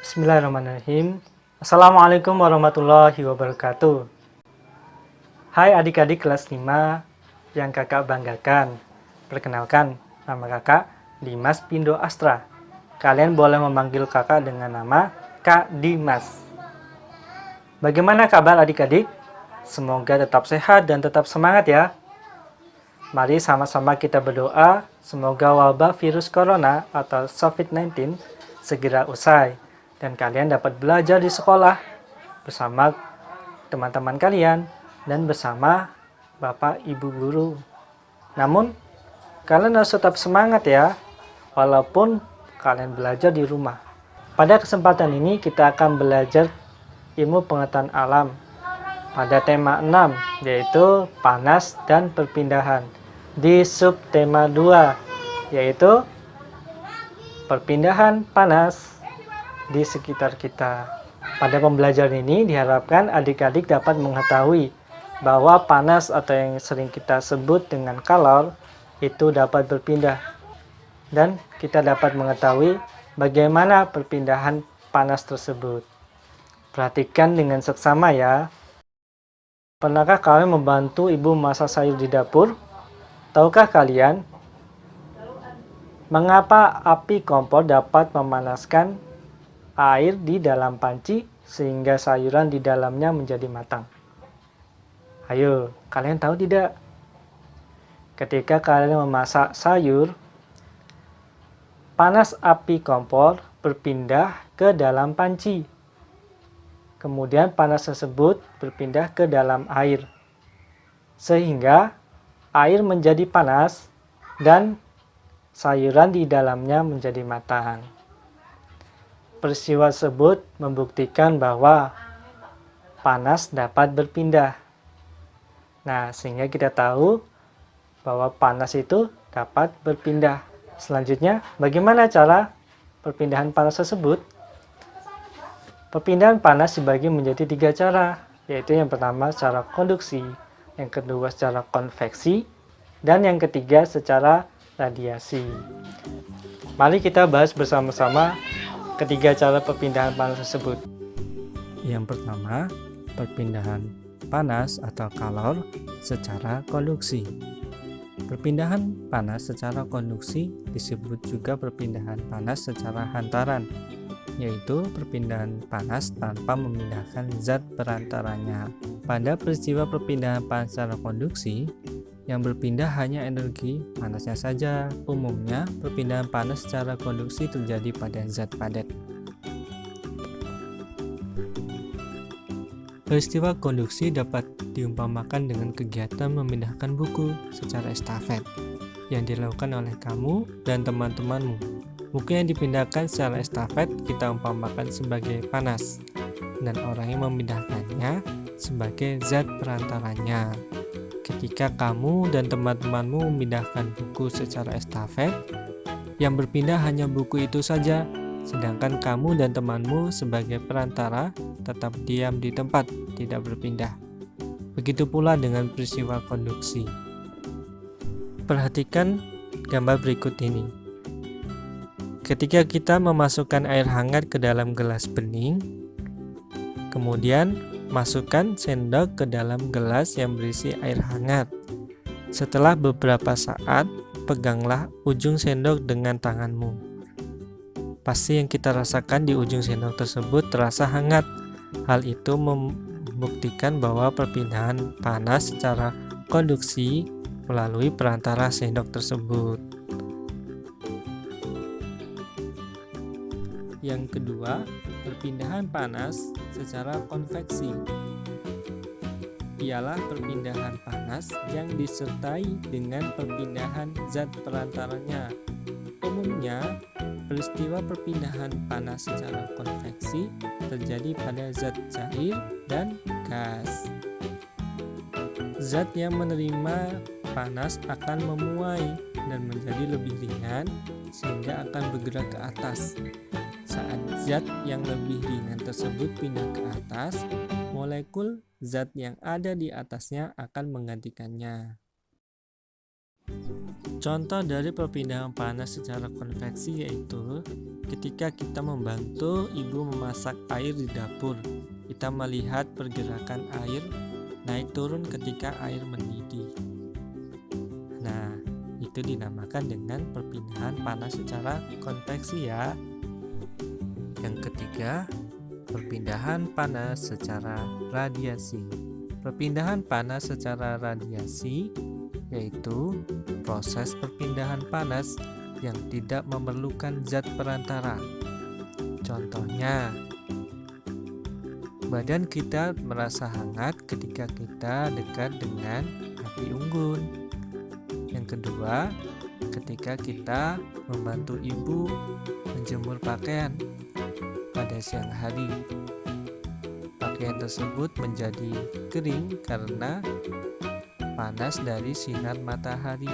Bismillahirrahmanirrahim. Assalamualaikum warahmatullahi wabarakatuh. Hai adik-adik kelas 5 yang kakak banggakan. Perkenalkan, nama kakak Dimas Pindo Astra. Kalian boleh memanggil kakak dengan nama Kak Dimas. Bagaimana kabar adik-adik? Semoga tetap sehat dan tetap semangat ya. Mari sama-sama kita berdoa semoga wabah virus corona atau COVID-19 segera usai dan kalian dapat belajar di sekolah bersama teman-teman kalian dan bersama Bapak Ibu guru. Namun, kalian harus tetap semangat ya, walaupun kalian belajar di rumah. Pada kesempatan ini kita akan belajar ilmu pengetahuan alam pada tema 6, yaitu panas dan perpindahan. Di subtema 2, yaitu perpindahan panas di sekitar kita. Pada pembelajaran ini diharapkan adik-adik dapat mengetahui bahwa panas atau yang sering kita sebut dengan kalor itu dapat berpindah. Dan kita dapat mengetahui bagaimana perpindahan panas tersebut. Perhatikan dengan seksama ya. Pernahkah kalian membantu ibu memasak sayur di dapur? Tahukah kalian mengapa api kompor dapat memanaskan air di dalam panci sehingga sayuran di dalamnya menjadi matang? Ayo, kalian tahu tidak? Ketika kalian memasak sayur, panas api kompor berpindah ke dalam panci. Kemudian panas tersebut berpindah ke dalam air. Sehingga air menjadi panas dan sayuran di dalamnya menjadi matang. Peristiwa tersebut membuktikan bahwa panas dapat berpindah. Nah, sehingga kita tahu bahwa panas itu dapat berpindah. Selanjutnya, bagaimana cara perpindahan panas tersebut? Perpindahan panas dibagi menjadi 3 cara, yaitu yang pertama secara konduksi, yang kedua secara konveksi, dan yang ketiga secara radiasi. Mari kita bahas bersama-sama ketiga cara perpindahan panas tersebut. Yang pertama, perpindahan panas atau kalor secara konduksi. Perpindahan panas secara konduksi disebut juga perpindahan panas secara hantaran, yaitu perpindahan panas tanpa memindahkan zat perantaranya. Pada peristiwa perpindahan panas secara konduksi, yang berpindah hanya energi panasnya saja. Umumnya, perpindahan panas secara konduksi terjadi pada zat padat. Peristiwa konduksi dapat diumpamakan dengan kegiatan memindahkan buku secara estafet yang dilakukan oleh kamu dan teman-temanmu. Buku yang dipindahkan secara estafet kita umpamakan sebagai panas, dan orang yang memindahkannya sebagai zat perantaranya. Ketika kamu dan teman-temanmu memindahkan buku secara estafet, yang berpindah hanya buku itu saja, sedangkan kamu dan temanmu sebagai perantara tetap diam di tempat, tidak berpindah. Begitu pula dengan peristiwa konduksi. Perhatikan gambar berikut ini. Ketika kita memasukkan air hangat ke dalam gelas bening, kemudian masukkan sendok ke dalam gelas yang berisi air hangat. Setelah beberapa saat, peganglah ujung sendok dengan tanganmu. Pasti yang kita rasakan di ujung sendok tersebut terasa hangat. Hal itu membuktikan bahwa perpindahan panas secara konduksi melalui perantara sendok tersebut. Yang kedua, perpindahan panas secara konveksi. Ialah perpindahan panas yang disertai dengan perpindahan zat perantaranya. Umumnya, peristiwa perpindahan panas secara konveksi terjadi pada zat cair dan gas. Zat yang menerima panas akan memuai dan menjadi lebih ringan sehingga akan bergerak ke atas. Saat zat yang lebih ringan tersebut pindah ke atas, molekul zat yang ada di atasnya akan menggantikannya. Contoh dari perpindahan panas secara konveksi yaitu ketika kita membantu ibu memasak air di dapur, kita melihat pergerakan air naik turun ketika air mendidih. Nah, itu dinamakan dengan perpindahan panas secara konveksi ya. Yang ketiga, perpindahan panas secara radiasi. Perpindahan panas secara radiasi yaitu proses perpindahan panas yang tidak memerlukan zat perantara. Contohnya, badan kita merasa hangat ketika kita dekat dengan api unggun. Yang kedua, ketika kita membantu ibu menjemur pakaian pada siang hari. Pakaian tersebut menjadi kering karena panas dari sinar matahari.